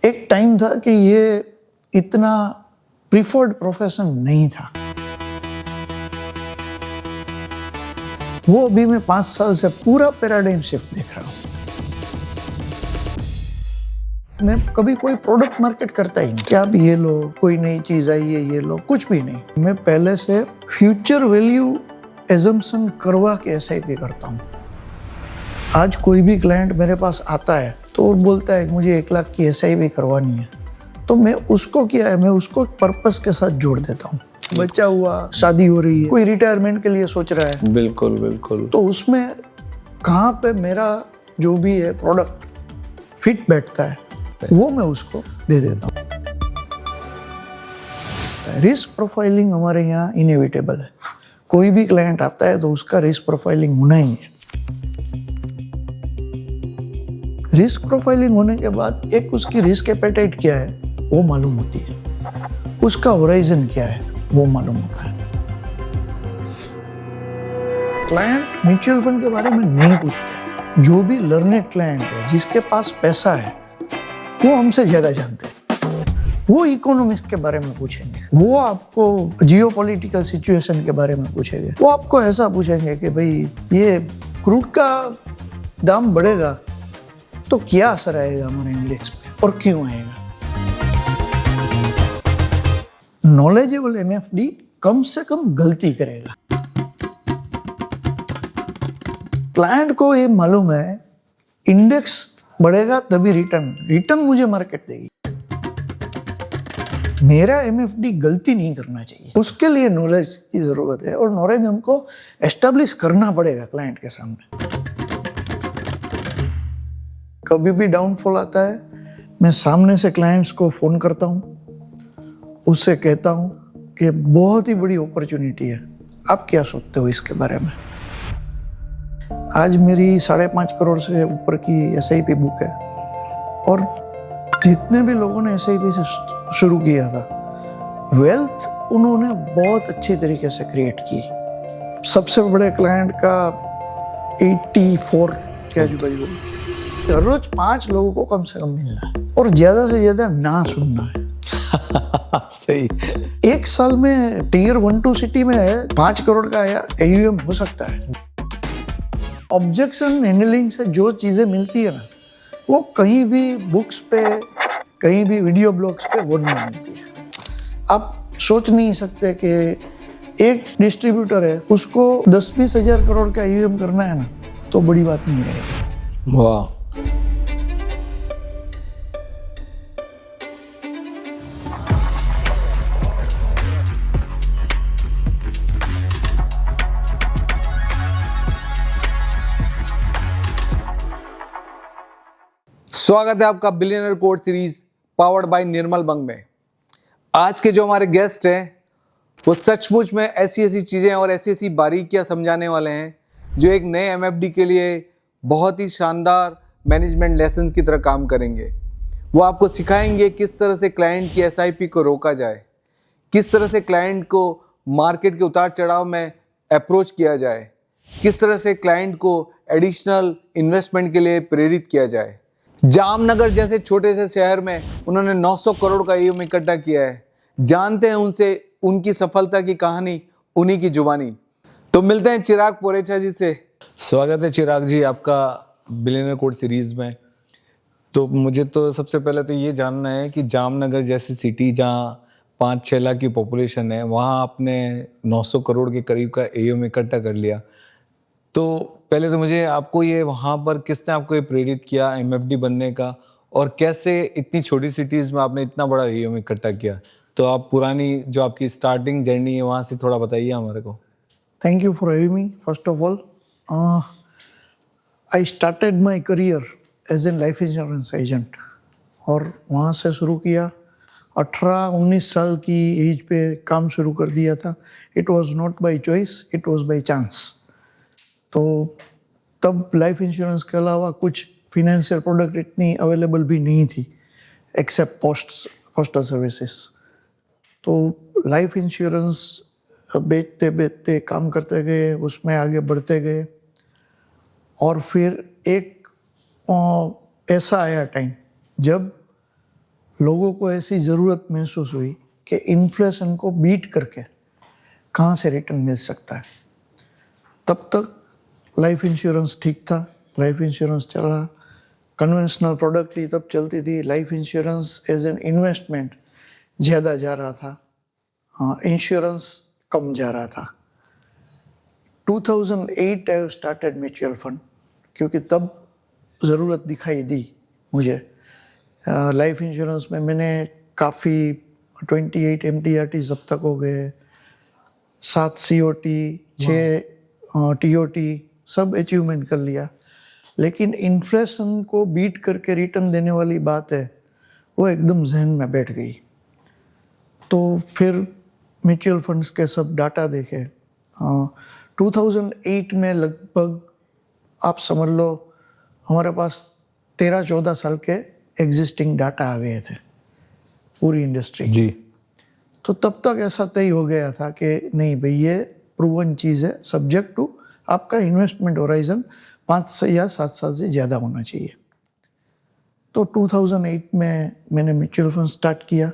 एक टाइम था कि ये इतना प्रिफर्ड प्रोफेशन नहीं था। वो अभी मैं 5 साल से पूरा पैराडाइम शिफ्ट देख रहा हूँ। मैं कभी कोई प्रोडक्ट मार्केट करता ही नहीं कि आप ये लो, कोई नई चीज आई है ये लो, कुछ भी नहीं। मैं पहले से फ्यूचर वैल्यू एजम्पशन करवा के एसआईपी करता हूँ। आज कोई भी क्लाइंट मेरे पास आता है तो वो बोलता है मुझे 1 लाख की एसआईपी करवानी है, तो मैं उसको क्या है, मैं उसको पर्पस के साथ जोड़ देता हूँ। बच्चा हुआ, शादी हो रही है, कोई रिटायरमेंट के लिए सोच रहा है, बिल्कुल बिल्कुल, तो उसमें कहाँ पे मेरा जो भी है प्रोडक्ट फिट बैठता है वो मैं उसको दे देता हूँ। रिस्क प्रोफाइलिंग हमारे यहाँ इनएविटेबल है। कोई भी क्लाइंट आता है तो उसका रिस्क प्रोफाइलिंग होना ही है। रिस्क प्रोफाइलिंग होने के बाद एक उसकी रिस्क एपेटाइट क्या है वो मालूम होती है, उसका होराइजन क्या है वो मालूम होता है। क्लाइंट म्यूचुअल फंड के बारे में नहीं पूछते। जो भी लर्नेड क्लाइंट है, जिसके पास पैसा है, वो हमसे ज्यादा जानते हैं। वो इकोनॉमिक्स के बारे में पूछेंगे, वो आपको जियोपॉलिटिकल सिचुएशन के बारे में पूछेंगे, वो आपको ऐसा पूछेंगे कि भाई ये क्रूड का दाम बढ़ेगा तो क्या असर आएगा हमारे इंडेक्स पे और क्यों आएगा। नॉलेजेबल एमएफडी कम से कम गलती करेगा। क्लाइंट को ये मालूम है इंडेक्स बढ़ेगा तभी रिटर्न मुझे मार्केट देगी। मेरा एमएफडी गलती नहीं करना चाहिए, उसके लिए नॉलेज की जरूरत है और नॉलेज हमको एस्टेब्लिश करना पड़ेगा क्लाइंट के सामने। कभी भी डाउनफॉल आता है, मैं सामने से क्लाइंट्स को फोन करता हूँ, उससे कहता हूँ कि बहुत ही बड़ी अपॉर्चुनिटी है, आप क्या सोचते हो इसके बारे में। आज मेरी 5.5 करोड़ से ऊपर की एसआईपी बुक है और जितने भी लोगों ने एसआईपी से शुरू किया था, वेल्थ उन्होंने बहुत अच्छी तरीके से क्रिएट की। सबसे बड़े क्लाइंट का 84 के आजू बाजू, हर रोज 5 लोगों को कम से कम मिलना है और ज्यादा से ज्यादा ना सुनना है। सही। एक साल में टीयर 1-2 सिटी में 5 करोड़ का एयूएम हो सकता है। ऑब्जेक्शन हैंडलिंग से जो चीजें मिलती है ना, वो कहीं भी बुक्स पे, कहीं भी वीडियो ब्लॉग्स पे वो नहीं मिलती है। आप सोच नहीं सकते कि एक डिस्ट्रीब्यूटर है, उसको 10-20 हजार करोड़ का एयूएम करना है ना, तो बड़ी बात नहीं रहेगी। वाह। स्वागत है आपका billionaire code series powered by Nirmal Bang में। आज के जो हमारे गेस्ट हैं वो सचमुच में ऐसी ऐसी चीज़ें और ऐसी ऐसी बारीकियां समझाने वाले हैं जो एक नए एमएफडी के लिए बहुत ही शानदार मैनेजमेंट लेसन्स की तरह काम करेंगे। वो आपको सिखाएंगे किस तरह से क्लाइंट की एसआईपी को रोका जाए, किस तरह से क्लाइंट को मार्केट के उतार चढ़ाव में अप्रोच किया जाए, किस तरह से क्लाइंट को एडिशनल इन्वेस्टमेंट के लिए प्रेरित किया जाए। जामनगर जैसे छोटे से शहर में उन्होंने 900 करोड़ का एयूएम इकट्ठा किया है। जानते हैं उनसे उनकी सफलता की कहानी, उन्हीं की जुबानी। तो मिलते हैं चिराग पोरेचा जी से। स्वागत है चिराग जी आपका बिलियनर कोड सीरीज में। तो मुझे तो सबसे पहले तो ये जानना है कि जामनगर जैसी सिटी जहाँ 5-6 लाख की पॉपुलेशन है, वहाँ आपने 900 करोड़ के करीब का एयूएम इकट्ठा कर लिया। तो पहले तो मुझे आपको ये वहाँ पर किसने आपको ये प्रेरित किया एमएफडी बनने का, और कैसे इतनी छोटी सिटीज़ में आपने इतना बड़ा एयूएम इकट्ठा किया। तो आप पुरानी जो आपकी स्टार्टिंग जर्नी है वहाँ से थोड़ा बताइए हमारे को। Thank you for having me. First of all, I started my career as an life insurance agent और वहाँ से शुरू किया। 18-19 साल की एज पे काम शुरू कर दिया था। It was not by choice, it was by chance. तो तब लाइफ इंश्योरेंस के अलावा कुछ फिनेंशियल प्रोडक्ट इतनी अवेलेबल भी नहीं थी एक्सेप्ट पोस्टल सर्विसेज। तो लाइफ इंश्योरेंस बेचते बेचते काम करते गए, उसमें आगे बढ़ते गए और फिर एक ऐसा आया टाइम जब लोगों को ऐसी ज़रूरत महसूस हुई कि इन्फ्लेशन को बीट करके कहाँ से रिटर्न मिल सकता है। तब तक लाइफ इंश्योरेंस ठीक था, लाइफ इंश्योरेंस चल रहा, कन्वेंशनल प्रोडक्ट ही तब चलती थी, life insurance as an investment ज़्यादा जा रहा था, हाँ इंश्योरेंस कम जा रहा था। 2008 आई स्टार्टेड म्यूचुअल फंड, क्योंकि तब ज़रूरत दिखाई दी मुझे। लाइफ इंश्योरेंस में मैंने काफ़ी 28 MDRTs अब तक हो गए, 7 COT, 6 TOT सब अचीवमेंट कर लिया। लेकिन इन्फ्लेशन को बीट करके रिटर्न देने वाली बात है, वो एकदम जहन में बैठ गई। तो फिर म्यूचुअल फंड्स के सब डाटा देखे। 2008 में लगभग आप समझ लो हमारे पास 13-14 साल के एग्जिस्टिंग डाटा आ गए थे पूरी इंडस्ट्री जी। तो तब तक ऐसा तय हो गया था कि नहीं भाई ये प्रूवन चीज़ है, सब्जेक्ट टू आपका इन्वेस्टमेंट होराइजन 5 से या 7 साल से ज़्यादा होना चाहिए। तो 2008 में मैंने म्यूचुअल फंड स्टार्ट किया,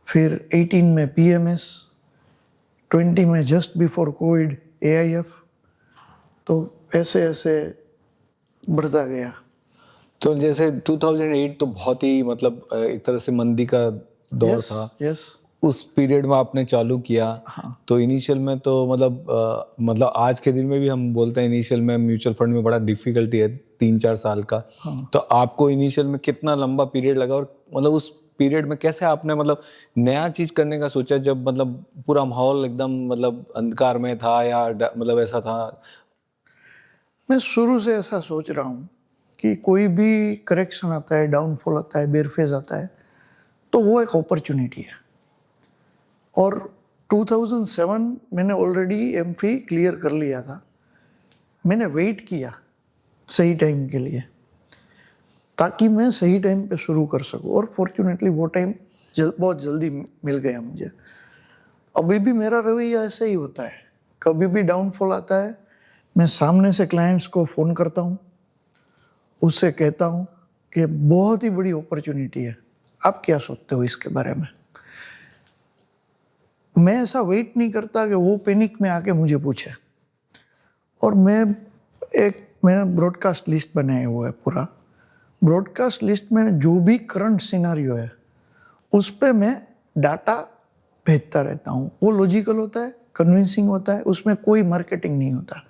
फिर 18 में PMS, 20 में जस्ट बिफोर कोविड AIF, तो ऐसे ऐसे बढ़ता गया। तो जैसे 2008 तो बहुत ही मतलब एक तरह से मंदी का दौर था। यस उस पीरियड में आपने चालू किया। तो इनिशियल में तो मतलब आज के दिन में भी हम बोलते हैं इनिशियल में म्यूचुअल फंड में बड़ा डिफिकल्टी है 3-4 साल का। तो आपको इनिशियल में कितना लंबा पीरियड लगा और मतलब उस पीरियड में कैसे आपने मतलब नया चीज करने का सोचा जब मतलब पूरा माहौल एकदम मतलब अंधकार में था या मतलब ऐसा था? मैं शुरू से ऐसा सोच रहा हूँ कि कोई भी करेक्शन आता है, डाउनफॉल आता है, बेयर फेज आता है, तो वो एक अपॉर्चुनिटी है। और 2007 मैंने ऑलरेडी MPhil क्लियर कर लिया था। मैंने वेट किया सही टाइम के लिए ताकि मैं सही टाइम पे शुरू कर सकूं, और फॉर्चुनेटली वो टाइम बहुत जल्दी मिल गया मुझे। अभी भी मेरा रवैया ऐसे ही होता है, कभी भी डाउनफॉल आता है मैं सामने से क्लाइंट्स को फ़ोन करता हूँ, उससे कहता हूँ कि बहुत ही बड़ी अपॉर्चुनिटी है, आप क्या सोचते हो इसके बारे में। मैं ऐसा वेट नहीं करता कि वो पैनिक में आके मुझे पूछे। और मैंने ब्रॉडकास्ट लिस्ट बनाया हुआ है पूरा। ब्रॉडकास्ट लिस्ट में जो भी करंट सिनारियो है उस पे मैं डाटा भेजता रहता हूँ। वो लॉजिकल होता है, कन्विंसिंग होता है, उसमें कोई मार्केटिंग नहीं होता,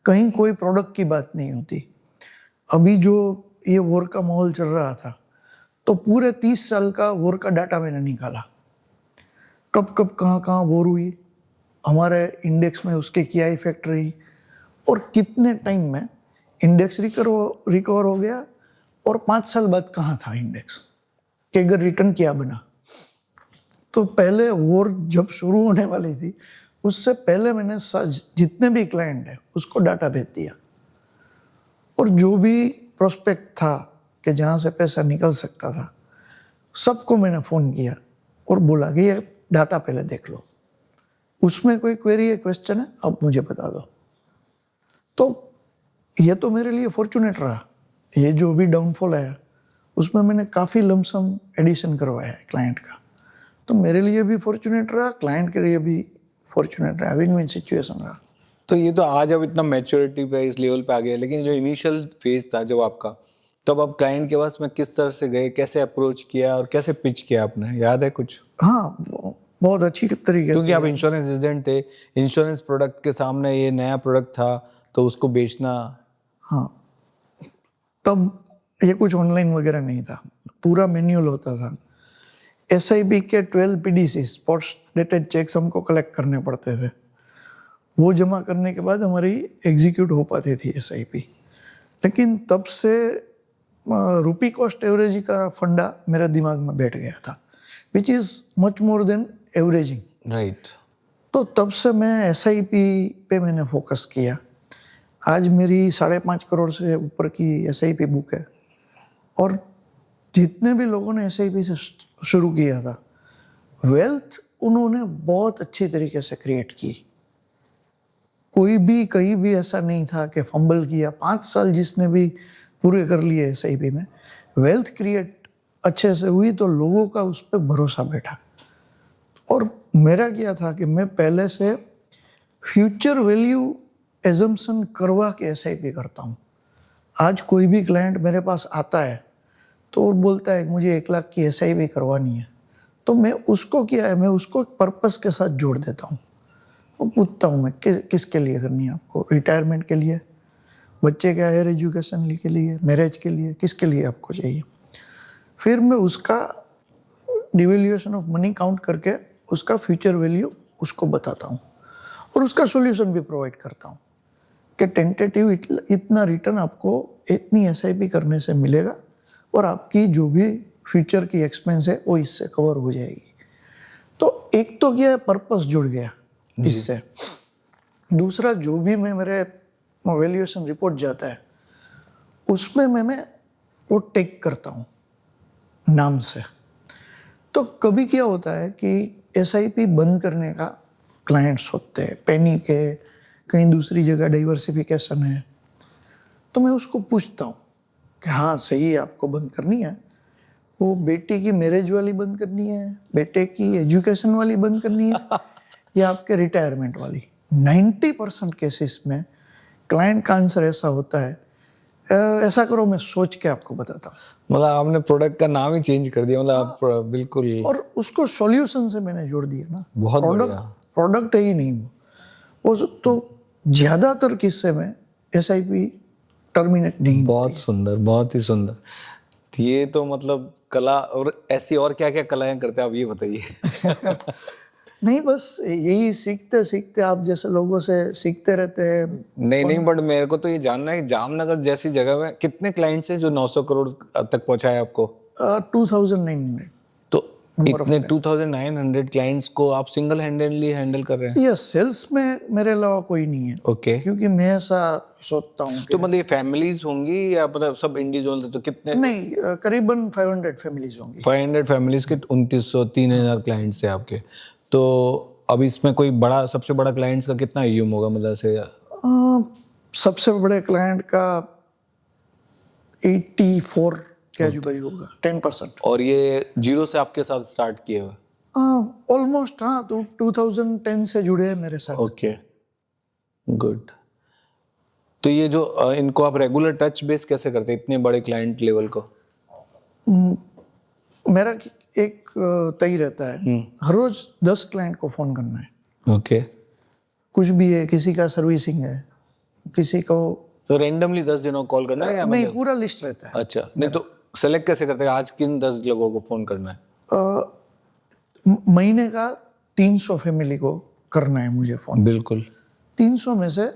कहीं कोई प्रोडक्ट की बात नहीं होती। अभी जो ये वॉर का माहौल चल रहा था तो पूरे 30 साल का वॉर का डाटा मैंने निकाला, कब कब कहाँ कहाँ वॉर हुई, हमारे इंडेक्स में उसके क्या इफेक्ट रही, और कितने टाइम में इंडेक्स रिकवर हो गया, और 5 साल बाद कहाँ था इंडेक्स, कि अगर रिटर्न क्या बना। तो पहले वॉर जब शुरू होने वाली थी उससे पहले मैंने जितने भी क्लाइंट है उसको डाटा भेज दिया, और जो भी प्रोस्पेक्ट था कि जहाँ से पैसा निकल सकता था सबको मैंने फ़ोन किया और बोला कि ये डाटा पहले देख लो, उसमें कोई क्वेरी है, क्वेश्चन है, अब मुझे बता दो। तो ये तो मेरे लिए फॉर्चुनेट रहा। ये जो भी डाउनफॉल आया उसमें मैंने काफ़ी लमसम एडिशन करवाया है क्लाइंट का, तो मेरे लिए भी फॉर्चुनेट रहा, क्लाइंट के लिए भी फॉर्चुनेट रहा, विन विन सिचुएशन रहा। तो ये तो आज अब इतना मैच्योरिटी पे इस लेवल पे आ गया, लेकिन जो इनिशियल फेज था जब आपका, तब आप क्लाइंट के पास में किस तरह से गए, कैसे अप्रोच किया और कैसे पिच किया आपने, याद है कुछ? हाँ, बहुत अच्छी तरीके क्योंकि से। आप इंश्योरेंस एजेंट थे, इंश्योरेंस प्रोडक्ट के सामने ये नया प्रोडक्ट था तो उसको बेचना। हाँ, तब ये कुछ ऑनलाइन वगैरह नहीं था, पूरा मैन्युअल होता था। SIP के 12 PDC स्पॉट्स डेटेड चेक्स हमको कलेक्ट करने पड़ते थे, वो जमा करने के बाद हमारी एग्जीक्यूट हो पाती थी SIP। लेकिन तब से रुपी कॉस्ट एवरेज का फंडा मेरे दिमाग में बैठ गया था, which is much more than averaging. Right. तो तब से मैं SIP पे मैंने फोकस किया। आज मेरी 5.5 करोड़ से ऊपर की SIP बुक है, और जितने भी लोगों ने SIP से शुरू किया था, वेल्थ उन्होंने बहुत अच्छी तरीके से क्रिएट की। कोई भी कहीं भी ऐसा नहीं था कि फंबल किया। 5 साल जिसने भी पूरे कर लिए SIP में, वेल्थ क्रिएट अच्छे से हुई तो लोगों का उस पर भरोसा बैठा। और मेरा क्या था कि मैं पहले से फ्यूचर वैल्यू एजम्पशन करवा के SIP करता हूँ। आज कोई भी क्लाइंट मेरे पास आता है तो वो बोलता है मुझे 1 लाख की SIP करवानी है, तो मैं उसको क्या है, मैं उसको पर्पस के साथ जोड़ देता हूँ। वो पूछता हूँ मैं किसके लिए करनी है आपको, रिटायरमेंट के लिए, बच्चे के हायर एजुकेशन के लिए, मैरिज के लिए, किसके लिए आपको चाहिए। फिर मैं उसका डिवेल्यूएशन ऑफ मनी काउंट करके उसका फ्यूचर वैल्यू उसको बताता हूँ और उसका सॉल्यूशन भी प्रोवाइड करता हूँ कि टेंटेटिव इतना रिटर्न आपको इतनी SIP करने से मिलेगा और आपकी जो भी फ्यूचर की एक्सपेंस है वो इससे कवर हो जाएगी। तो एक तो क्या पर्पस जुड़ गया इससे। दूसरा, जो भी मैं मेरे वैल्यूएशन रिपोर्ट जाता है उसमें मैं वो टेक करता हूँ नाम से। तो कभी क्या होता है कि SIP बंद करने का क्लाइंट्स होते हैं, पैनिक है, कहीं दूसरी जगह डाइवर्सिफिकेशन है, तो मैं उसको पूछता हूँ कि हाँ सही है, आपको बंद करनी है, वो बेटी की मैरिज वाली बंद करनी है, बेटे की एजुकेशन वाली बंद करनी है या आपके रिटायरमेंट वाली। 90% केसेस में क्लाइंट का आंसर ऐसा होता है, ऐसा करो मैं सोच के आपको बताता हूँ। मतलब आपने प्रोडक्ट का नाम ही चेंज कर दिया, मतलब आप बिल्कुल। और उसको सॉल्यूशन से मैंने जोड़ दिया ना, बहुत बढ़िया। प्रोडक्ट है ही नहीं वो तो ज्यादातर किस्से में SIP टर्मिनेट नहीं। बहुत सुंदर, बहुत ही सुंदर। तो ये तो मतलब कला, और ऐसी और क्या क्या कलाएं करते हैं आप ये बताइए। नहीं, बस यही सीखते सीखते आप जैसे लोगों से सीखते रहते हैं। नहीं, बट मेरे को तो ये जानना है कि जामनगर जैसी जगह में कितने क्लाइंट्स हैं जो 900 करोड़ तक पहुंचाए आपको? 2900। तो इतने 2900 क्लाइंट्स को आप सिंगल हैंडेडली हैंडल कर रहे हैं? ये सेल्स में मेरे अलावा कोई नहीं है। ओके। क्योंकि मैं ऐसा सोचता हूँ तो मतलब ये फैमिलीज होंगी या मतलब सब इंडिविजुअल? तो कितने? नहीं, करीबन 500 फैमिलीज होंगी। 500 फैमिलीज के 2900 3000 क्लाइंट्स है आपके। तो अब इसमें कोई बड़ा, सबसे बड़ा क्लाइंट्स का कितना AUM होगा मतलब से? सबसे बड़े क्लाइंट का 84 के आजू बाजू होगा, 10%। और ये जीरो से आपके साथ स्टार्ट किए हुए? ऑलमोस्ट हाँ, तो 2010 से जुड़े हैं मेरे साथ। Okay, good. तो ये जो इनको आप रेगुलर टच बेस कैसे करते हैं इतने बड़े क्लाइंट लेवल को? मेरा एक तय रहता है, हर रोज 10 क्लाइंट को फोन करना है। ओके। कुछ भी है, किसी का सर्विसिंग है, किसी को तो रैंडमली 10 दिनों कॉल करना है या नहीं, मतलब? पूरा लिस्ट रहता है। अच्छा, नहीं तो सेलेक्ट कैसे करते हैं आज किन 10 लोगों को फोन करना है? महीने का 300 फैमिली को करना है मुझे फोन। बिल्कुल। 300 में से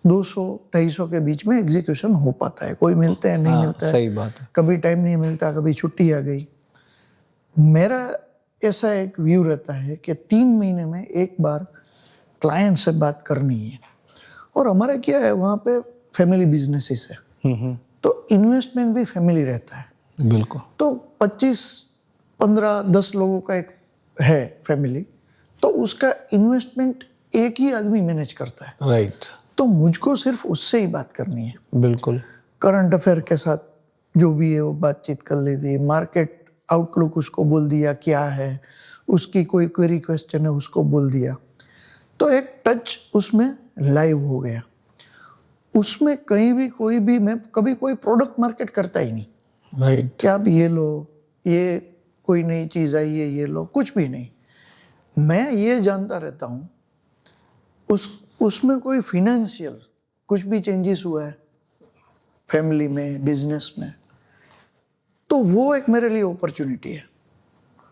200-250 के बीच में एग्जीक्यूशन हो पाता है। कोई मिलते हैं, नहीं मिलता है, सही बात है। कभी टाइम नहीं मिलता, कभी छुट्टी आ गई। मेरा ऐसा एक व्यू रहता है कि 3 महीने में एक बार क्लाइंट से बात करनी है। और हमारा क्या है, वहाँ पे फैमिली बिजनेसेस है, तो इन्वेस्टमेंट भी फैमिली रहता है। बिल्कुल। तो 25, 15, 10 लोगों का एक है फैमिली, तो उसका इन्वेस्टमेंट एक ही आदमी मैनेज करता है। राइट। तो मुझको सिर्फ उससे ही बात करनी है। बिल्कुल। करंट अफेयर के साथ जो भी है वो बातचीत कर लेती, मार्केट आउटलुक उसको बोल दिया क्या है, उसकी कोई क्वेरी क्वेश्चन है उसको बोल दिया, तो एक टच उसमें लाइव हो गया। उसमें कहीं भी कोई भी, मैं कभी कोई प्रोडक्ट मार्केट करता ही नहीं। राइट। क्या आप ये लो, ये कोई नई चीज़ आई है ये लो, कुछ भी नहीं। मैं ये जानता रहता हूँ उसमें कोई फिनेंशियल कुछ भी चेंजेस हुआ है फैमिली में, बिजनेस में, तो वो एक मेरे लिए अपॉर्चुनिटी है।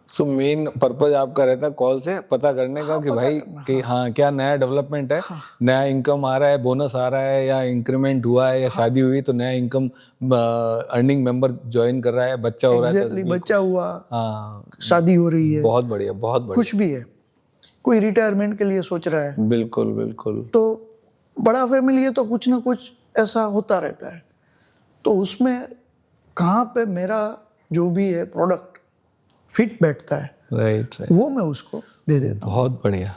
सो मेन पर्पज आपका रहता है कॉल से पता करने का कि भाई कि हाँ क्या नया डेवलपमेंट है, नया इनकम आ रहा है, बोनस आ रहा है, या इंक्रीमेंट हुआ है, या शादी हुई तो नया इनकम अर्निंग मेंबर ज्वाइन कर रहा है, बच्चा हो रहा है। एग्जैक्टली, बच्चा हुआ, हाँ, शादी हो रही है, बहुत बढ़िया, बहुत बढ़िया। कुछ भी है, कोई रिटायरमेंट के लिए सोच रहा है। बिल्कुल बिल्कुल। तो बड़ा फैमिली है तो कुछ ना कुछ ऐसा होता रहता है। तो उसमें कहाँ पे मेरा जो भी है प्रोडक्ट फिट बैठता है, राइट राइट, वो मैं उसको दे देता हूँ। बहुत बढ़िया।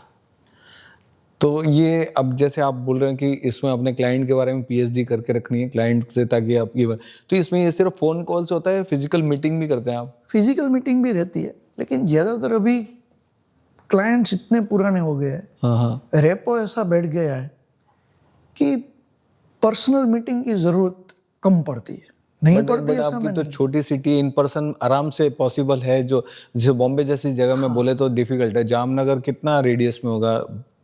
तो ये अब जैसे आप बोल रहे हैं कि इसमें अपने क्लाइंट के बारे में पीएचडी करके रखनी है क्लाइंट से, ताकि आप ये तो इसमें ये सिर्फ फोन कॉल से होता है, फिजिकल मीटिंग भी करते हैं आप? फिजिकल मीटिंग भी रहती है, लेकिन ज़्यादातर अभी क्लाइंट्स इतने पुराने हो गए हैं, हाँ, रेपो ऐसा बैठ गया है कि पर्सनल मीटिंग की ज़रूरत कम पड़ती है। नहीं पड़ती ऐसा आपकी मैं तो छोटी सिटी, इन पर्सन आराम से पॉसिबल है। जो जैसे बॉम्बे जैसी जगह में बोले तो डिफिकल्ट है। जामनगर कितना रेडियस में होगा?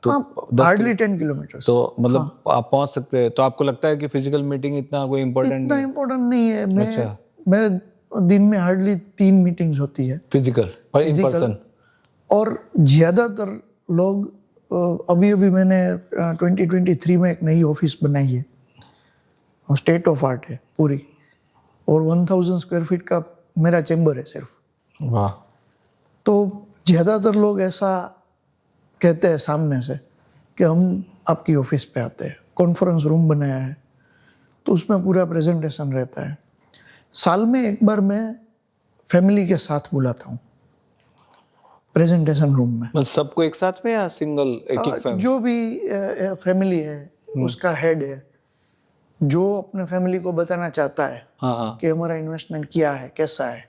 तो हार्डली 10 किलोमीटर। तो मतलब आप पहुंच सकते हैं। तो आपको लगता है कि फिजिकल मीटिंग इतना कोई इम्पोर्टेंट इतना इम्पोर्टेंट नहीं है। अच्छा। मेरे दिन में हार्डली 3 मीटिंग्स होती है फिजिकल और इन पर्सन। और ज़्यादातर लोग अभी मैंने 2023 में एक नई ऑफिस बनाई है, स्टेट ऑफ आर्ट है पूरी, और 1000 स्क्वायर फीट का मेरा चैम्बर है सिर्फ। वाह। तो ज़्यादातर लोग ऐसा कहते हैं सामने से कि हम आपकी ऑफिस पे आते हैं। कॉन्फ्रेंस रूम बनाया है तो उसमें पूरा प्रेजेंटेशन रहता है। साल में एक बार मैं फैमिली के साथ बुलाता हूँ प्रेजेंटेशन रूम में। मतलब सबको एक साथ में या सिंगल एक एक फैमिली? जो भी फैमिली है उसका हेड है, जो अपने फैमिली को बताना चाहता है हाँ। कि हमारा इन्वेस्टमेंट क्या है, कैसा है,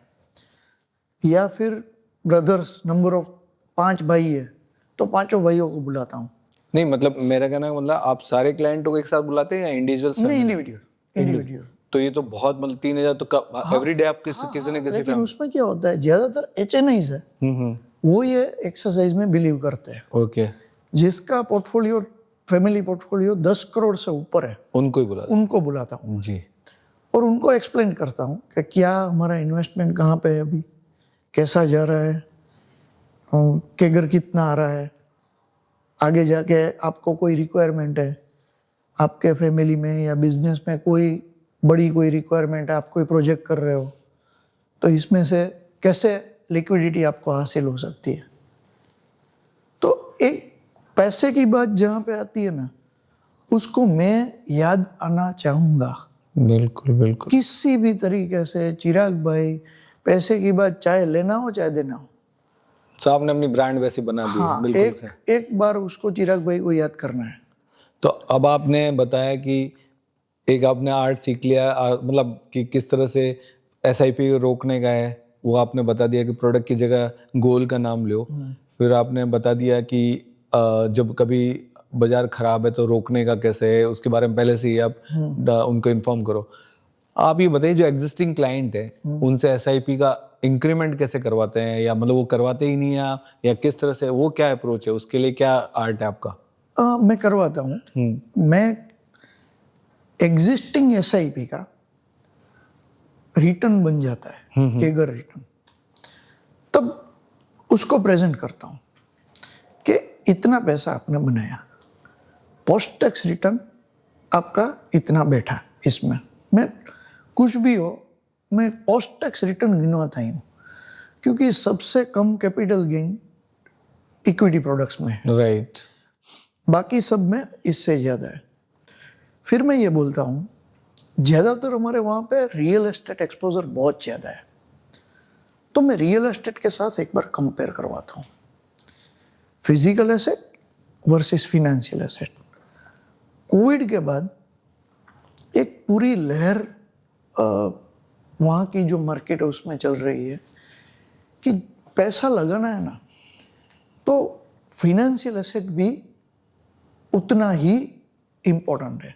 या फिर ब्रदर्स, नंबर ऑफ 5 भाई है तो 5 भाइयों को बुलाता हूँ। नहीं, मतलब मेरा कहना है, मतलब आप सारे क्लाइंटों को एक साथ बुलाते हैं या इंडिविजुअल? नहीं, इंडिविजुअल। तो ये तो बहुत, मतलब 3000 तो एवरी डे आप किसी न किसी लेकिन उसमें क्या होता है, ज्यादातर HNIs है, वो ये एक्सरसाइज में बिलीव करते हैं। ओके। जिसका पोर्टफोलियो, फैमिली पोर्टफोलियो 10 करोड़ से ऊपर है, उनको बुलाता हूँ जी। और उनको एक्सप्लेन करता हूँ कि क्या हमारा इन्वेस्टमेंट कहाँ पे है अभी, कैसा जा रहा है, कैगर कितना आ रहा है, आगे जाके आपको कोई रिक्वायरमेंट है आपके फैमिली में या बिजनेस में, कोई बड़ी कोई रिक्वायरमेंट है, आप कोई प्रोजेक्ट कर रहे हो तो इसमें से कैसे लिक्विडिटी आपको हासिल हो सकती है। तो एक पैसे की बात जहाँ पे आती है ना, उसको मैं याद आना चाहूँगा। बिल्कुल बिल्कुल। किसी भी तरीके से चिराग भाई, पैसे की बात चाहे लेना हो चाहे देना हो, तो आपने अपनी ब्रांड वैसे बना दी। हाँ, बिल्कुल। एक बार उसको चिराग भाई को याद करना है। तो अब आपने बताया कि एक आपने आर्ट सीख लिया, मतलब कि किस तरह से SIP रोकने का है वो आपने बता दिया कि प्रोडक्ट की जगह गोल का नाम लो। फिर आपने बता दिया कि जब कभी बाजार खराब है तो रोकने का कैसे है, उसके बारे में पहले से ही आप उनको इन्फॉर्म करो। आप ये बताइए, जो एग्जिस्टिंग क्लाइंट है उनसे SIP का इंक्रीमेंट कैसे करवाते हैं, या मतलब वो करवाते ही नहीं है, या किस तरह से, वो क्या अप्रोच है, उसके लिए क्या आर्ट है आपका? मैं करवाता हूँ। मैं एग्जिस्टिंग SIP का रिटर्न बन जाता है, केगर रिटर्न, तब उसको प्रेजेंट करता हूँ कि इतना पैसा आपने बनाया, पोस्ट टैक्स रिटर्न आपका इतना बैठा, इसमें मैं कुछ भी हो मैं पोस्ट टैक्स रिटर्न गिनवाता ही हूँ, क्योंकि सबसे कम कैपिटल गेन इक्विटी प्रोडक्ट्स में है। राइट। बाकी सब में इससे ज़्यादा है। फिर मैं ये बोलता हूँ, ज़्यादातर हमारे वहाँ पे रियल एस्टेट एक्सपोजर बहुत ज़्यादा है, तो मैं रियल एस्टेट के साथ एक बार कंपेयर करवाता हूँ, physical asset versus financial asset. Covid के बाद एक पूरी लहर वहाँ की जो मार्केट है उसमें चल रही है कि पैसा लगाना है ना तो फिनेंशियल एसेट भी उतना ही इम्पोर्टेंट है,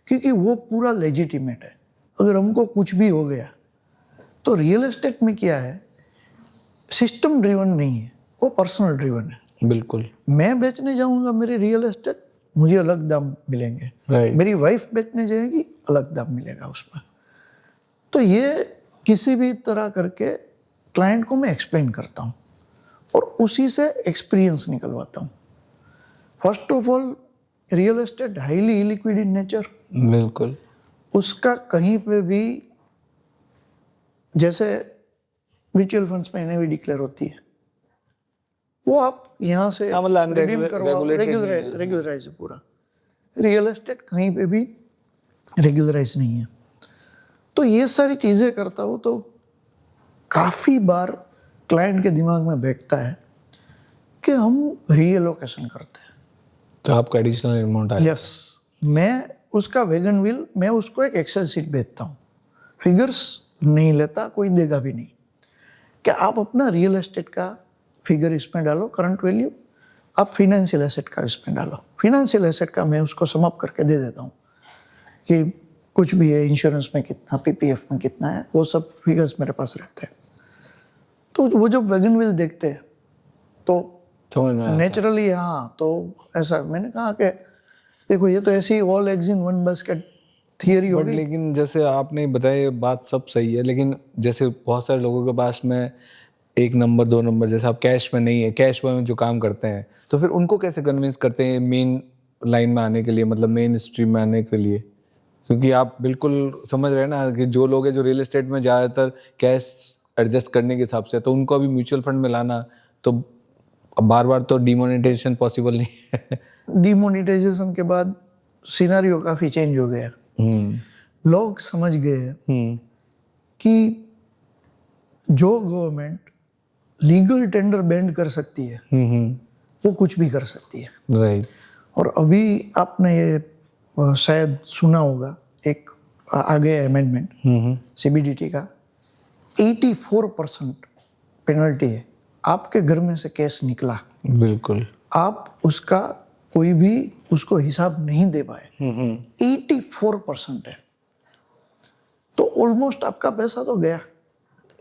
क्योंकि वो पूरा लेजिटिमेट है। अगर हमको कुछ भी हो गया तो रियल एस्टेट में क्या है, सिस्टम ड्रिवन नहीं है, वो पर्सनल ड्रिवन है। बिल्कुल। मैं बेचने जाऊंगा मेरे रियल एस्टेट, मुझे अलग दाम मिलेंगे। Right. मेरी वाइफ बेचने जाएगी, अलग दाम मिलेगा उसमें। तो ये किसी भी तरह करके क्लाइंट को मैं एक्सप्लेन करता हूँ और उसी से एक्सपीरियंस निकलवाता हूँ। First of all, real estate highly illiquid in nature. बिल्कुल। उसका कहीं पे भी, जैसे म्यूचुअल फंड्स में NAV डिक्लेयर होती है, वो आप यहाँ से रिडीम करवाओ, रेगुलराइज है पूरा। रियल एस्टेट कहीं पे भी रेगुलराइज नहीं है। तो ये सारी चीज़ें करता हूँ तो काफ़ी बार क्लाइंट के दिमाग में बैठता है कि हम रीएलोकेशन करते हैं। तो आपका एडिशनल अमाउंट आया। यस, मैं उसका वैगन व्हील, मैं उसको एक एक्सेल शीट भेजता हूँ, फिगर्स नहीं लेता, कोई देगा भी नहीं, कि आप अपना रियल एस्टेट का फिगर इसमें डालो, करंट वैल्यू, आप फिनेंशियल एसेट का इसमें डालो। फिनेंशियल एसेट का मैं उसको सम अप करके दे देता हूँ कि कुछ भी है, इंश्योरेंस में कितना, पीपीएफ में कितना है, वो सब फिगर्स मेरे पास रहते हैं। तो वो जब वैगन व्हील देखते हैं तो समझ में आता है। नेचुरली, हाँ, तो ऐसा मैंने कहा कि देखो ये तो ऐसी all eggs in one basket theory हो बट गई। लेकिन जैसे आपने बताया ये बात सब सही है, लेकिन जैसे बहुत सारे लोगों के पास में 1 नंबर 2 नंबर, जैसे आप कैश में नहीं है, कैश में जो काम करते हैं, तो फिर उनको कैसे कन्विंस करते हैं मेन लाइन में आने के लिए, मतलब मेन स्ट्रीम में आने के लिए? क्योंकि आप बिल्कुल समझ रहे हैं ना कि जो लोग हैं जो रियल एस्टेट में ज़्यादातर कैश एडजस्ट करने के हिसाब से, तो उनको अभी म्यूचुअल फंड में लाना तो बार बार तो डिमोनेटाइजेशन पॉसिबल नहीं है। डिमोनेटाइजेशन के बाद सिनारियो काफी चेंज हो गया। लोग समझ गए हैं कि जो गवर्नमेंट लीगल टेंडर बैंड कर सकती है वो कुछ भी कर सकती है। राइट। और अभी आपने ये शायद सुना होगा, एक आ गया अमेंडमेंट सीबीडीटी का, 84% पेनल्टी है। आपके घर में से कैश निकला, बिल्कुल, आप उसका कोई भी उसको हिसाब नहीं दे पाए, 84% है, तो ऑलमोस्ट आपका पैसा तो गया।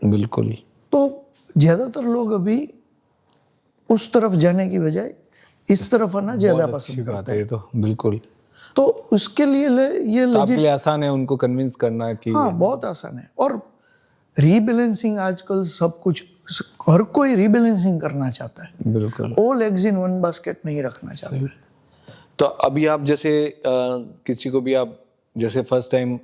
बिल्कुल। तो ज्यादातर लोग अभी उस तरफ जाने की बजाय इस तरफ आना ज्यादा बहुत अच्छी पसंद बात करते है हैं। ये तो, बिल्कुल। तो उसके लिए ये तो आपके लिए आसान है उनको कन्विंस करना कि हाँ, बहुत आसान है। और रीबैलेंसिंग आजकल सब कुछ, हर कोई रीबैलेंसिंग करना चाहता है, बिल्कुल। All eggs in one basket नहीं रखना चाहता है। तो अभी आप जैसे किसी को भी आप जैसे फर्स्ट टाइम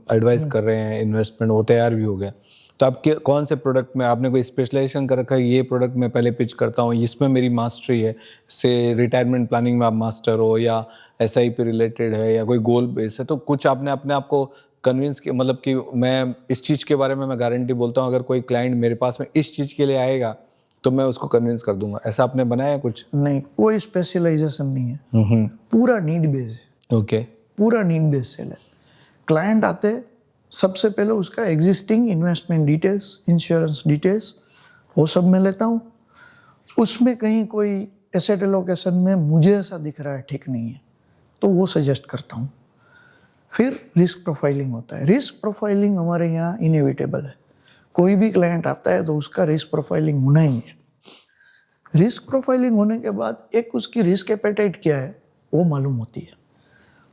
एडवाइस कर रहे हैं, इन्वेस्टमेंट वो तैयार भी हो गया, तो आप कौन से प्रोडक्ट में आपने कोई स्पेशलाइजेशन कर रखा है, ये प्रोडक्ट मैं पहले पिच करता हूँ, इसमें मेरी मास्टरी है, से रिटायरमेंट प्लानिंग में आप मास्टर हो, या एसआईपी रिलेटेड है, या कोई गोल बेस है, तो कुछ आपने अपने आप को कन्विंस किया, मतलब कि मैं इस चीज़ के बारे में मैं गारंटी बोलता हूँ, अगर कोई क्लाइंट मेरे पास में इस चीज़ के लिए आएगा तो मैं उसको कन्विंस कर दूंगा, ऐसा आपने बनाया कुछ? नहीं, कोई स्पेशलाइजेशन नहीं है, पूरा नीड बेस है। ओके। पूरा नीड बेस सेल है। क्लाइंट आते सबसे पहले उसका existing investment details, insurance details, वो सब मैं लेता हूँ। उसमें कहीं कोई एसेट एलोकेशन में मुझे ऐसा दिख रहा है ठीक नहीं है तो वो सजेस्ट करता हूँ। फिर रिस्क प्रोफाइलिंग होता है। रिस्क प्रोफाइलिंग हमारे यहाँ इनएविटेबल है, कोई भी क्लाइंट आता है तो उसका रिस्क प्रोफाइलिंग होना ही है। रिस्क प्रोफाइलिंग होने के बाद एक उसकी रिस्क एपेटाइट क्या है वो मालूम होती है,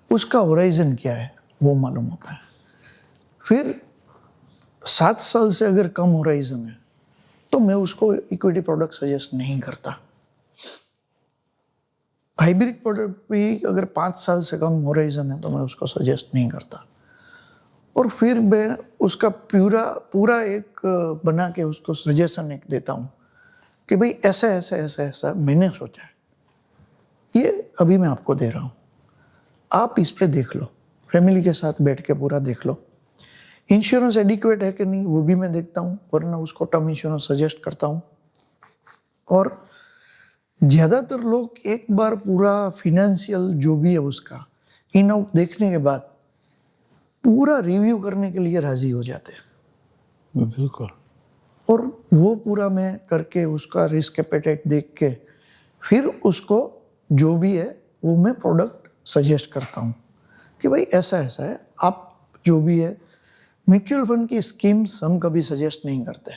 उसका होराइजन क्या है वो मालूम होता है। फिर 7 साल से अगर कम होराइजन है तो मैं उसको इक्विटी प्रोडक्ट सजेस्ट नहीं करता। हाइब्रिड प्रोडक्ट भी अगर 5 साल से कम होराइजन है तो मैं उसको सजेस्ट नहीं करता। और फिर मैं उसका पूरा एक बना के उसको सजेशन एक देता हूँ कि भाई ऐसा ऐसा ऐसा ऐसा मैंने सोचा है, ये अभी मैं आपको दे रहा हूँ, आप इस पे देख लो, फैमिली के साथ बैठ के पूरा देख लो। इंश्योरेंस एडिक्वेट है कि नहीं वो भी मैं देखता हूँ, वरना उसको टर्म इंश्योरेंस सजेस्ट करता हूँ। और ज़्यादातर लोग एक बार पूरा फिनेंशियल जो भी है उसका इन आउट देखने के बाद पूरा रिव्यू करने के लिए राजी हो जाते हैं। बिल्कुल। और वो पूरा मैं करके उसका रिस्क एपेटाइट देख के फिर उसको जो भी है वो मैं प्रोडक्ट सजेस्ट करता हूँ कि भाई ऐसा ऐसा है, आप जो भी है। म्यूचुअल फंड की स्कीम्स हम कभी सजेस्ट नहीं करते,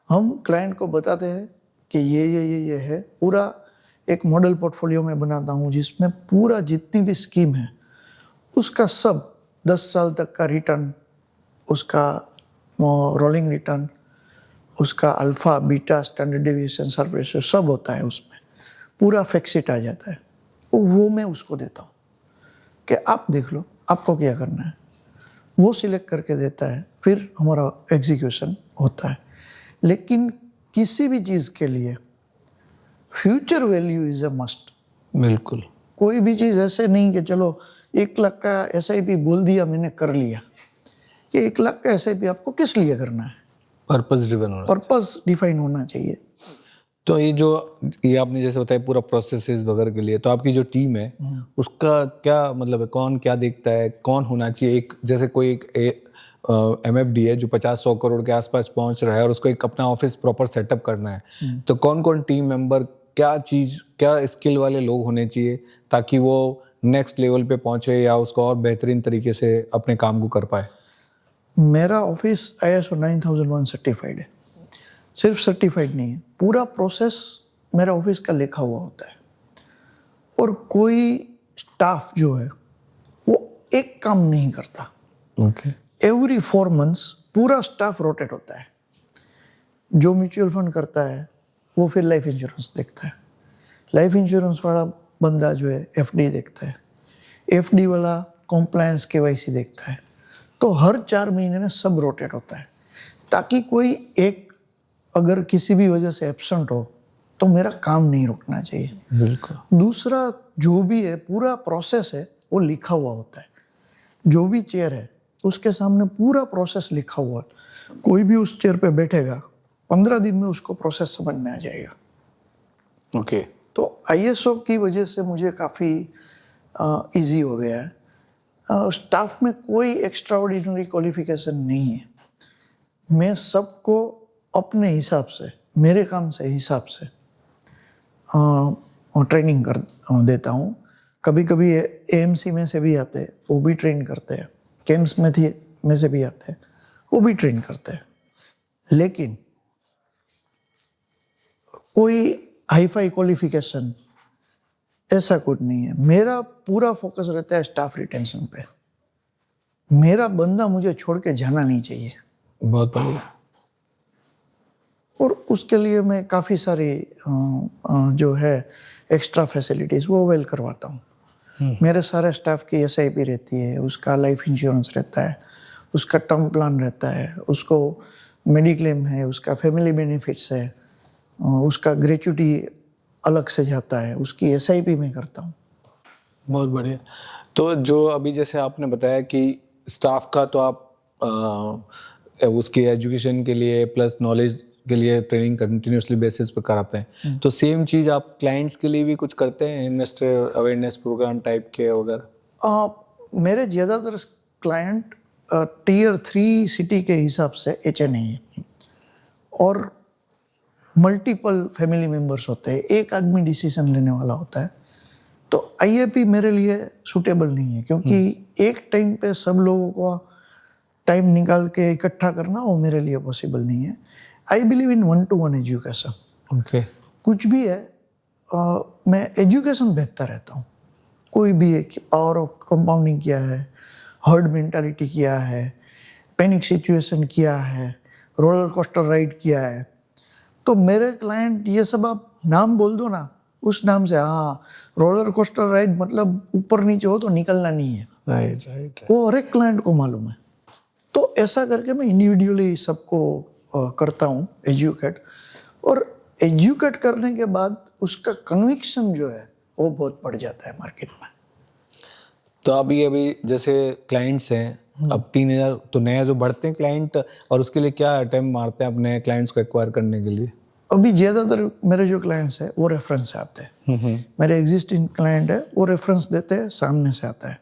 हम क्लाइंट को बताते हैं कि ये है। पूरा एक मॉडल पोर्टफोलियो में बनाता हूँ जिसमें पूरा जितनी भी स्कीम है उसका सब 10 साल तक का रिटर्न, उसका रोलिंग रिटर्न, उसका alpha beta standard deviation surplus सब होता है, उसमें पूरा फैक्ट आ जाता है। तो वो मैं उसको देता हूँ कि आप देख लो आपको क्या करना है, वो सिलेक्ट करके देता है, फिर हमारा एग्जीक्यूशन होता है। लेकिन किसी भी चीज़ के लिए future value is a must. बिल्कुल। कोई भी चीज़ ऐसे नहीं कि चलो 1 लाख का एसआईपी बोल दिया मैंने कर लिया, कि 1 लाख का एसआईपी आपको किस लिए करना है, पर्पस ड्रिवन होना। पर्पस डिफाइन होना चाहिए। तो ये आपने जैसे बताया पूरा प्रोसेसेस वगैरह के लिए, तो आपकी जो टीम है उसका क्या मतलब है, कौन क्या देखता है, कौन होना चाहिए? एक जैसे कोई एक MFD है जो 50-100 करोड़ के आसपास पहुंच रहा है और उसको एक अपना ऑफिस प्रॉपर सेटअप करना है, तो कौन कौन टीम मेंबर, क्या स्किल वाले लोग होने चाहिए ताकि वो नेक्स्ट लेवल पे पहुंचे या उसको और बेहतरीन तरीके से अपने काम को कर पाए? मेरा ऑफिस ISO 9001 सर्टिफाइड है। सिर्फ सर्टिफाइड नहीं है, पूरा प्रोसेस मेरा ऑफिस का लिखा हुआ होता है। और कोई स्टाफ जो है वो एक काम नहीं करता। ओके। एवरी 4 मंथ्स पूरा स्टाफ रोटेट होता है। जो म्यूचुअल फंड करता है वो फिर लाइफ इंश्योरेंस देखता है, लाइफ इंश्योरेंस वाला बंदा जो है FD देखता है, FD वाला कॉम्प्लायंस KYC देखता है। तो हर 4 महीने में सब रोटेट होता है, ताकि कोई एक अगर किसी भी वजह से एब्सेंट हो तो मेरा काम नहीं रुकना चाहिए। बिल्कुल। दूसरा, जो भी है पूरा प्रोसेस है वो लिखा हुआ होता है। जो भी चेयर है उसके सामने पूरा प्रोसेस लिखा हुआ है। कोई भी उस चेयर पे बैठेगा 15 दिन में उसको प्रोसेस समझ में आ जाएगा। ओके। तो ISO की वजह से मुझे काफ़ी इजी हो गया है। स्टाफ में कोई एक्स्ट्रा ऑर्डिनरी क्वालिफिकेशन नहीं है। मैं सबको अपने हिसाब से, मेरे काम से हिसाब से ट्रेनिंग कर देता हूँ। कभी कभी AMC में से भी आते हैं, वो भी ट्रेन करते हैं। केम्स में से भी आते हैं, वो भी ट्रेन करते हैं। लेकिन कोई हाई-फाई क्वालिफिकेशन ऐसा कुछ नहीं है। मेरा पूरा फोकस रहता है स्टाफ रिटेंशन पे। मेरा बंदा मुझे छोड़ के जाना नहीं चाहिए। बहुत बढ़िया। और उसके लिए मैं काफ़ी सारी जो है एक्स्ट्रा फैसिलिटीज़ वो अवेल करवाता हूँ। मेरे सारे स्टाफ की SIP रहती है, उसका लाइफ इंश्योरेंस रहता है, उसका टर्म प्लान रहता है, उसको मेडिक्लेम है, उसका फैमिली बेनिफिट्स है, उसका ग्रेच्युटी अलग से जाता है, उसकी SIP में करता हूँ। बहुत बढ़िया। तो जो अभी जैसे आपने बताया कि स्टाफ का तो आप उसकी एजुकेशन के लिए प्लस नॉलेज के लिए ट्रेनिंग कंटिन्यूसली बेसिस पे कराते हैं, तो सेम चीज़ आप क्लाइंट्स के लिए भी कुछ करते हैं, इन्वेस्टर अवेयरनेस प्रोग्राम टाइप के वगैरह? मेरे ज़्यादातर क्लाइंट Tier 3 सिटी के हिसाब से HNA है और मल्टीपल फैमिली मेम्बर्स होते हैं। एक आदमी डिसीजन लेने वाला होता है। तो IAP मेरे लिए सूटेबल नहीं है, क्योंकि एक टाइम पे सब लोगों को टाइम निकाल के इकट्ठा करना वो मेरे लिए पॉसिबल नहीं है। I believe in 1-to-1 education. Okay. कुछ भी है, मैं एजुकेशन बेचता रहता हूँ। कोई भी है, पावर ऑफ कंपाउंडिंग क्या है, हर्ड मेंटालिटी क्या है, पैनिक सिचुएशन क्या है, रोलर कोस्टर राइड क्या है। तो मेरे क्लाइंट ये सब आप नाम बोल दो ना, उस नाम से, हाँ रोलर कोस्टर राइड मतलब ऊपर नीचे हो तो निकलना नहीं है। राइट। वो हर एक क्लाइंट को मालूम है। तो ऐसा करके मैं इंडिविजुअली सबको करता हूँ एजुकेट। और एजुकेट करने के बाद उसका कन्विक्शन जो है वो बहुत बढ़ जाता है मार्केट में। तो अभी जैसे क्लाइंट्स हैं, अब 3000 तो नया जो बढ़ते हैं क्लाइंट, और उसके लिए क्या अटेम्प्ट मारते हैं अपने क्लाइंट्स को एक्वायर करने के लिए? अभी ज़्यादातर मेरे जो क्लाइंट्स हैं वो रेफरेंस से आते हैं। मेरे एग्जिस्टिंग क्लाइंट है वो रेफरेंस देते हैं, सामने से आता है।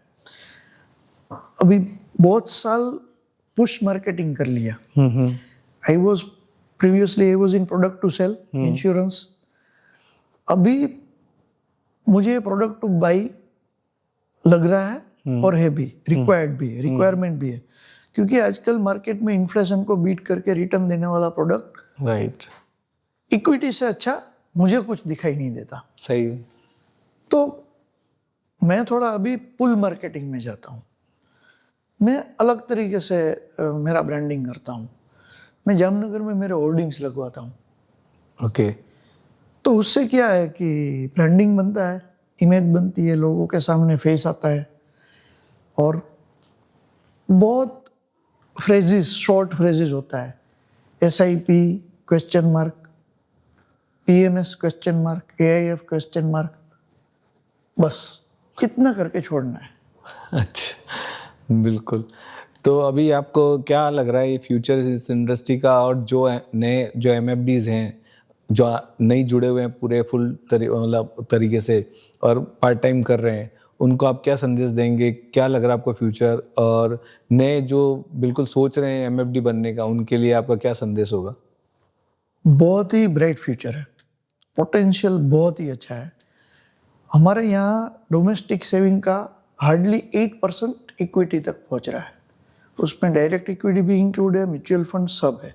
अभी बहुत साल पुश मार्केटिंग कर लिया। I was in product to sell insurance. अभी मुझे प्रोडक्ट टू बाई लग रहा है और है भी, रिक्वायर्ड भी है, रिक्वायरमेंट भी है, क्योंकि आजकल मार्केट में इन्फ्लेशन को बीट करके रिटर्न देने वाला प्रोडक्ट, राइट, इक्विटी से अच्छा मुझे कुछ दिखाई नहीं देता। सही। तो मैं थोड़ा अभी पुल मार्केटिंग में जाता हूँ। मैं अलग तरीके से मेरा ब्रांडिंग करता हूँ। मैं जामनगर में मेरे होर्डिंग्स लगवाता हूँ। ओके। तो उससे क्या है कि ब्रांडिंग बनता है, इमेज बनती है, लोगों के सामने फेस आता है, और बहुत फ्रेजेस, शॉर्ट फ्रेजेस होता है, SIP question mark, PMS question mark, AIF question mark, बस इतना करके छोड़ना है। अच्छा, बिल्कुल। तो अभी आपको क्या लग रहा है फ्यूचर इस इंडस्ट्री का, और जो नए जो MFDs हैं जो नहीं जुड़े हुए हैं पूरे फुल मतलब तरीके से और पार्ट टाइम कर रहे हैं, उनको आप क्या संदेश देंगे? क्या लग रहा है आपको फ्यूचर? और नए जो बिल्कुल सोच रहे हैं एमएफडी बनने का, उनके लिए आपका क्या संदेश होगा? बहुत ही ब्राइट फ्यूचर है, पोटेंशियल बहुत ही अच्छा है। हमारे यहाँ डोमेस्टिक सेविंग का हार्डली 8% इक्विटी तक पहुँच रहा है। उसमें डायरेक्ट इक्विटी भी इंक्लूड है, म्यूचुअल फंड सब है।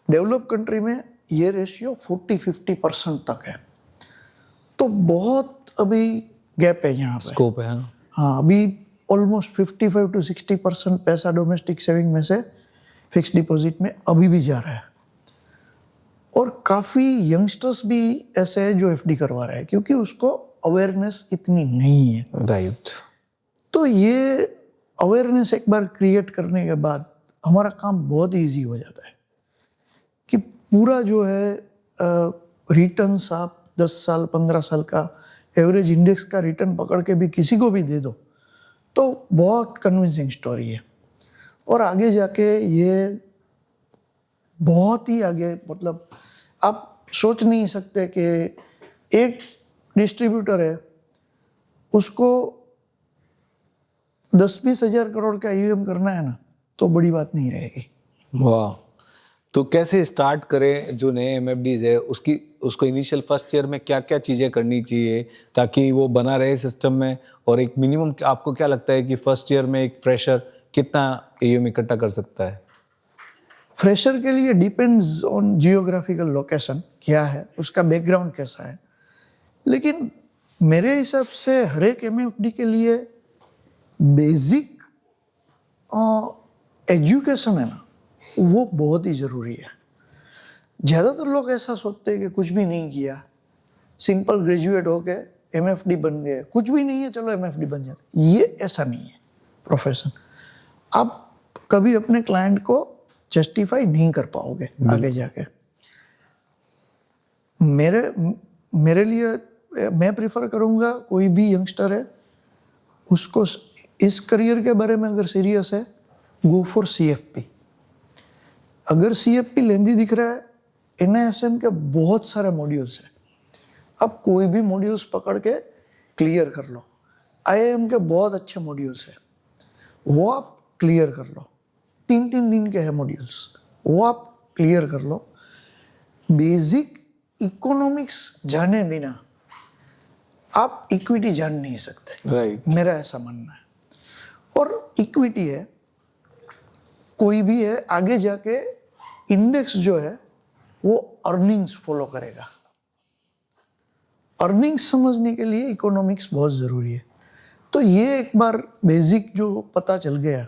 डेवलप कंट्री में ये रेशियो 40-50% तक है। तो बहुत अभी गैप है यहाँ पे, स्कोप है। हाँ, हाँ अभी ऑलमोस्ट 55-60% पैसा डोमेस्टिक सेविंग में से फिक्स डिपॉजिट में अभी भी जा रहा है। और काफ़ी यंगस्टर्स भी ऐसे हैं जो एफडी करवा रहे हैं, क्योंकि उसको अवेयरनेस इतनी नहीं है। राइट। तो ये अवेयरनेस एक बार क्रिएट करने के बाद हमारा काम बहुत इजी हो जाता है कि पूरा जो है रिटर्न्स आप 10 साल 15 साल का एवरेज इंडेक्स का रिटर्न पकड़ के भी किसी को भी दे दो तो बहुत कन्विंसिंग स्टोरी है। और आगे जाके ये बहुत ही आगे, मतलब आप सोच नहीं सकते कि एक डिस्ट्रीब्यूटर है, उसको 10-20 हज़ार करोड़ का ईवीएम करना है ना, तो बड़ी बात नहीं रहेगी। वाह। तो कैसे स्टार्ट करें जो नए एमएफडीज है, उसको इनिशियल फर्स्ट ईयर में क्या क्या चीज़ें करनी चाहिए ताकि वो बना रहे सिस्टम में? और एक मिनिमम आपको क्या लगता है कि फर्स्ट ईयर में एक फ्रेशर कितना एयूएम इकट्ठा कर सकता है? फ्रेशर के लिए डिपेंड्स ऑन जियोग्राफिकल लोकेशन क्या है, उसका बैकग्राउंड कैसा है। लेकिन मेरे हिसाब से हर एक एमएफडी के लिए बेसिक एजुकेशन है ना, वो बहुत ही ज़रूरी है। ज़्यादातर लोग ऐसा सोचते हैं कि कुछ भी नहीं किया, सिंपल ग्रेजुएट हो के एमएफडी बन गए, कुछ भी नहीं है चलो एमएफडी बन जाते। ये ऐसा नहीं है प्रोफेशन। आप कभी अपने क्लाइंट को जस्टिफाई नहीं कर पाओगे आगे जाके। मेरे लिए मैं प्रिफर करूँगा, कोई भी यंगस्टर है उसको इस करियर के बारे में अगर सीरियस है, गो फॉर सीएफपी। अगर सीएफपी लेंदी दिख रहा है, एनआईएसएम के बहुत सारे मॉड्यूल्स हैं, आप कोई भी मॉड्यूल्स पकड़ के क्लियर कर लो। आईआईएम के बहुत अच्छे मॉड्यूल्स हैं, वो आप क्लियर कर लो। 3-3 दिन के हैं मॉड्यूल्स, वो आप क्लियर कर लो। बेसिक इकोनॉमिक्स जाने बिना आप इक्विटी जान नहीं सकते। राइट। मेरा ऐसा मानना है। और इक्विटी है, कोई भी है, आगे जाके इंडेक्स जो है वो अर्निंग्स फॉलो करेगा। अर्निंग्स समझने के लिए इकोनॉमिक्स बहुत ज़रूरी है। तो ये एक बार बेसिक जो पता चल गया,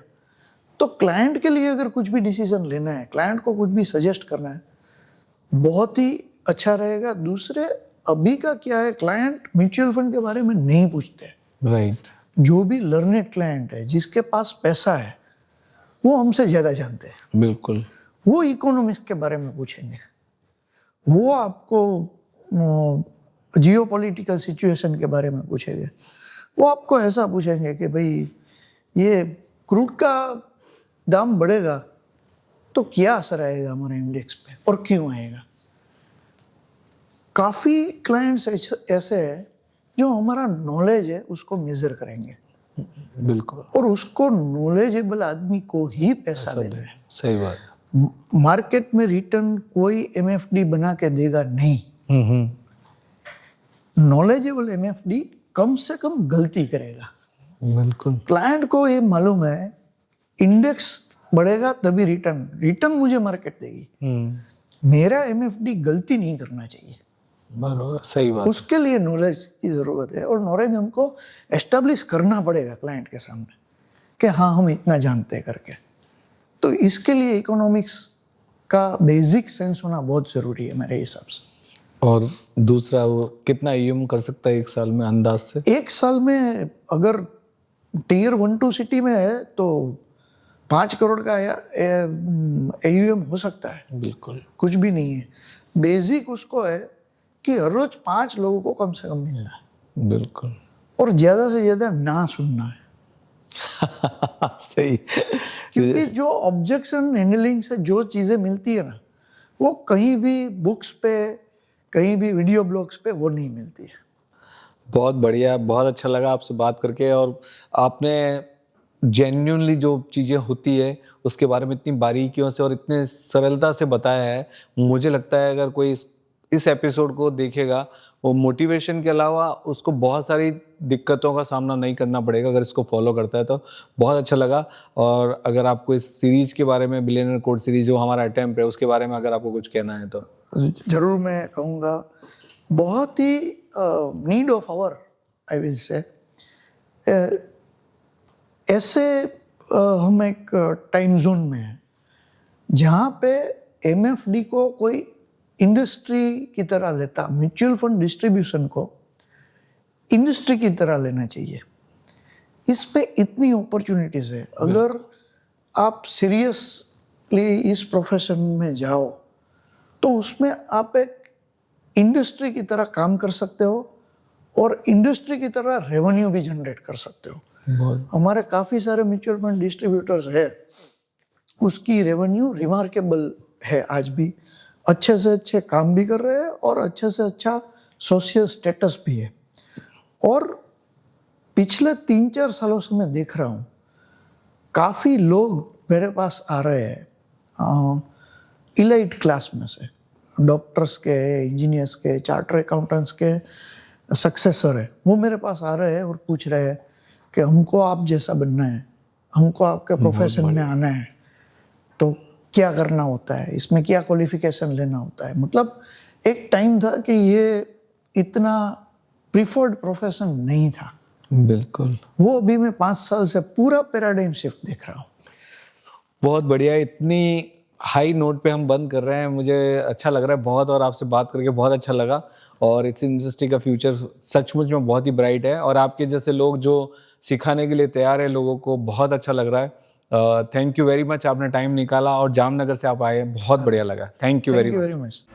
तो क्लाइंट के लिए अगर कुछ भी डिसीजन लेना है, क्लाइंट को कुछ भी सजेस्ट करना है, बहुत ही अच्छा रहेगा। दूसरे अभी का क्या है, क्लाइंट म्यूचुअल फंड के बारे में नहीं पूछते। राइट। जो भी लर्नेड क्लाइंट है, जिसके पास पैसा है, वो हमसे ज़्यादा जानते हैं। बिल्कुल। वो इकोनॉमिक्स के बारे में पूछेंगे, वो आपको जियो पॉलिटिकल सिचुएशन के बारे में पूछेंगे, वो आपको ऐसा पूछेंगे कि भाई ये क्रूड का दाम बढ़ेगा तो क्या असर आएगा हमारे इंडेक्स पे और क्यों आएगा। काफ़ी क्लाइंट्स ऐसे हैं जो हमारा नॉलेज है उसको मेजर करेंगे। बिल्कुल। और उसको नॉलेजेबल आदमी को ही पैसा देना है। सही बात। मार्केट में रिटर्न कोई एमएफडी बना के देगा नहीं। नॉलेजेबल एमएफडी कम से कम गलती करेगा। बिल्कुल। क्लाइंट को ये मालूम है इंडेक्स बढ़ेगा तभी रिटर्न मुझे मार्केट देगी। मेरा एमएफडी गलती नहीं करना चाहिए। बराबर, सही बात। उसके लिए नॉलेज की ज़रूरत है, और नॉलेज हमको एस्टेब्लिश करना पड़ेगा क्लाइंट के सामने कि हाँ हम इतना जानते हैं करके। तो इसके लिए इकोनॉमिक्स का बेसिक सेंस होना बहुत ज़रूरी है मेरे हिसाब से। और दूसरा, वो कितना ईएम कर सकता है एक साल में अंदाज से? एक साल में अगर टियर 1-2 सिटी में है तो 5 करोड़ का एयूएम हो सकता है। बिल्कुल। कुछ भी नहीं है। बेसिक उसको है कि हर रोज 5 लोगों को कम से कम मिलना है। बिल्कुल। और ज़्यादा से ज़्यादा ना सुनना है। सही। क्योंकि जो ऑब्जेक्शन हैंडलिंग से जो चीज़ें मिलती है ना, वो कहीं भी बुक्स पे, कहीं भी वीडियो ब्लॉग्स पे वो नहीं मिलती है। बहुत बढ़िया, बहुत अच्छा लगा आपसे बात करके, और आपने जेन्युइनली जो चीज़ें होती है उसके बारे में इतनी बारीकियों से और इतने सरलता से बताया है। मुझे लगता है अगर कोई इस एपिसोड को देखेगा, वो मोटिवेशन के अलावा उसको बहुत सारी दिक्कतों का सामना नहीं करना पड़ेगा अगर इसको फॉलो करता है तो। बहुत अच्छा लगा। और अगर आपको इस सीरीज़ के बारे में, बिलियनर कोड सीरीज़ जो हमारा अटेम्प्ट है उसके बारे में अगर आपको कुछ कहना है तो। जरूर मैं कहूँगा, बहुत ही need of our, I will say. ऐसे हम एक टाइम जोन में हैं जहाँ पे एमएफडी को कोई इंडस्ट्री की तरह लेता, म्यूचुअल फंड डिस्ट्रीब्यूशन को इंडस्ट्री की तरह लेना चाहिए। इस पे इतनी अपॉर्चुनिटीज है, अगर आप सीरियसली इस प्रोफेशन में जाओ तो उसमें आप एक इंडस्ट्री की तरह काम कर सकते हो और इंडस्ट्री की तरह रेवेन्यू भी जनरेट कर सकते हो। हमारे काफ़ी सारे म्यूचुअल फंड डिस्ट्रीब्यूटर्स है, उसकी रेवेन्यू रिमार्केबल है, आज भी अच्छे से अच्छे काम भी कर रहे हैं और अच्छे से अच्छा सोशल स्टेटस भी है। और पिछले 3-4 सालों से मैं देख रहा हूँ काफ़ी लोग मेरे पास आ रहे हैं इलाइट क्लास में से, डॉक्टर्स के, इंजीनियर्स के, चार्टर अकाउंटेंट्स के सक्सेसर है, वो मेरे पास आ रहे हैं और पूछ रहे हैं कि हमको आप जैसा बनना है, हमको आपके प्रोफेशन में आना है, तो क्या करना होता है, इसमें क्या क्वालिफिकेशन लेना होता है। मतलब एक टाइम था कि ये इतना प्रिफर्ड प्रोफेशन नहीं था। बिल्कुल, वो अभी मैं 5 साल से पूरा पैराडाइम शिफ्ट देख रहा हूँ। बहुत बढ़िया। इतनी हाई नोट पे हम बंद कर रहे हैं, मुझे अच्छा लग रहा है बहुत, और आपसे बात करके बहुत अच्छा लगा। और इस इंडस्ट्री का फ्यूचर सचमुच में बहुत ही ब्राइट है, और आपके जैसे लोग जो सिखाने के लिए तैयार है लोगों को, बहुत अच्छा लग रहा है। थैंक यू वेरी मच, आपने टाइम निकाला और जामनगर से आप आए, बहुत बढ़िया लगा। Thank you very much.